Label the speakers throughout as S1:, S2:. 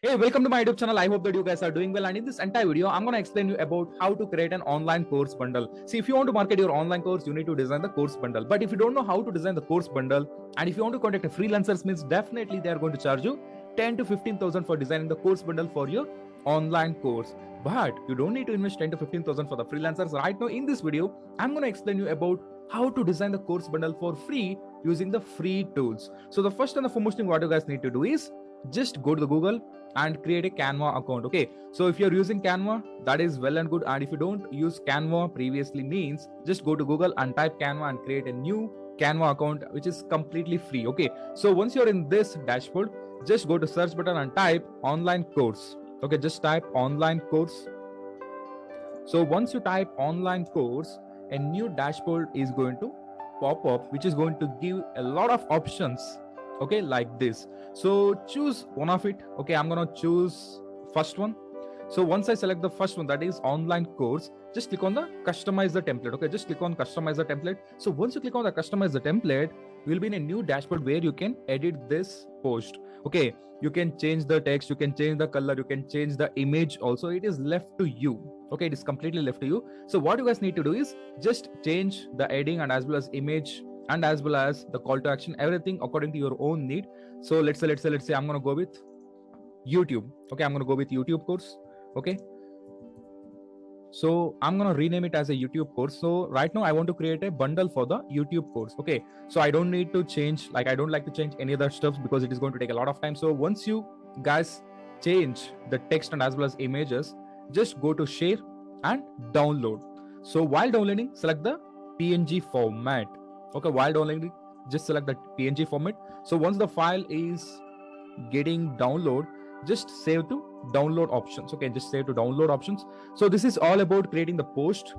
S1: Hey, welcome to my YouTube channel. I hope that you guys are doing well. And in this entire video, I'm going to explain you about how to create an online course bundle. See, if you want to market your online course, you need to design the course bundle. But if you don't know how to design the course bundle, and if you want to contact a freelancers, means definitely they are going to charge you 10 to 15,000 for designing the course bundle for your online course. But you don't need to invest 10 to 15,000 for the freelancers. Right now, in this video, I'm going to explain you about how to design the course bundle for free using the free tools. So the first and the foremost thing what you guys need to do is just go to the Google and create a Canva account. Okay, so if you're using Canva, that is well and good. And if you don't use Canva previously, means just go to Google and type Canva and create a new Canva account, which is completely free. Okay, so once you're in this dashboard, just go to search button and type online course. Okay, just type online course. So once you type online course, a new dashboard is going to pop up, which is going to give a lot of options. Okay, like this. So choose one of it. Okay, I'm gonna choose first one. So once I select the first one, that is online course, just click on the customize the template. Okay, just click on customize the template. So once you click on the customize the template, you'll be in a new dashboard where you can edit this post. Okay, you can change the text, you can change the color, you can change the image also. It is left to you. Okay, it is completely left to you. So what you guys need to do is just change the heading and as well as image and as well as the call to action, everything according to your own need. So let's say I'm going to go with YouTube. Okay, I'm going to go with YouTube course. Okay, so I'm going to rename it as a YouTube course. So right now I want to create a bundle for the YouTube course. Okay, so I don't need to change, like I don't like to change any other stuff because it is going to take a lot of time. So once you guys change the text and as well as images, just go to share and download. So while downloading, select the PNG format. Okay, while downloading, just select the PNG format. So once the file is getting download, just save to download options. Okay, just save to download options. So this is all about creating the post.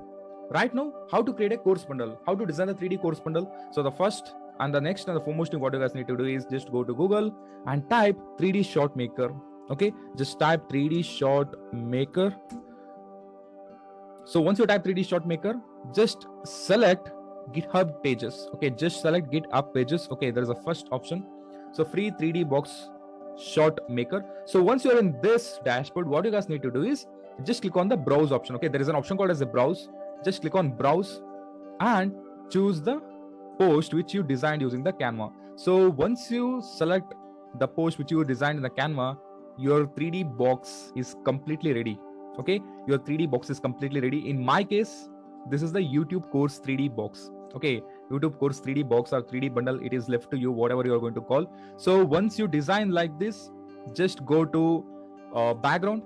S1: Right now, how to create a course bundle, how to design the 3D course bundle. So the first and the next and the foremost thing what you guys need to do is just go to Google and type 3D shot maker. Okay, just type 3D shot maker. So once you type 3D shot maker, just select GitHub pages. Okay, just select GitHub pages. Okay, there is a first option. So free 3D box shot maker. So once you're in this dashboard, what you guys need to do is just click on the browse option. Okay, there is an option called as a browse. Just click on browse and choose the post which you designed using the Canva. So once you select the post which you designed in the Canva, your 3D box is completely ready. Okay, your 3D box is completely ready. In my case, this is the YouTube course 3D box. Okay, YouTube course 3D box or 3D bundle, it is left to you, whatever you are going to call. So once you design like this, just go to background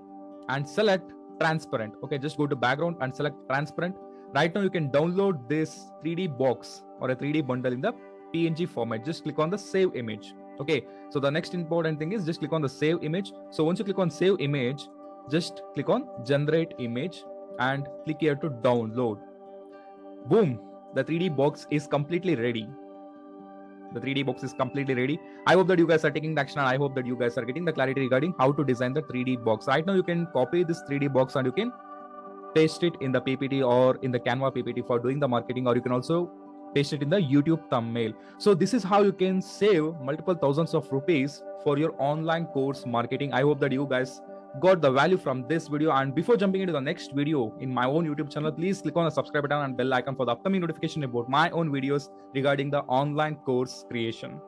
S1: and select transparent. Okay, just go to background and select transparent. Right now you can download this 3D box or a 3D bundle in the PNG format. Just click on the save image. Okay, so the next important thing is just click on the save image. So once you click on save image, just click on generate image and click here to download. Boom, the 3D box is completely ready. The 3D box is completely ready. I hope that you guys are taking the action and I hope that you guys are getting the clarity regarding how to design the 3D box. Right now you can copy this 3D box and you can paste it in the PPT or in the Canva PPT for doing the marketing, or you can also paste it in the YouTube thumbnail. So this is how you can save multiple thousands of rupees for your online course marketing. I hope that you guys got the value from this video. And before jumping into the next video in my own YouTube channel, please click on the subscribe button and bell icon for the upcoming notification about my own videos regarding the online course creation.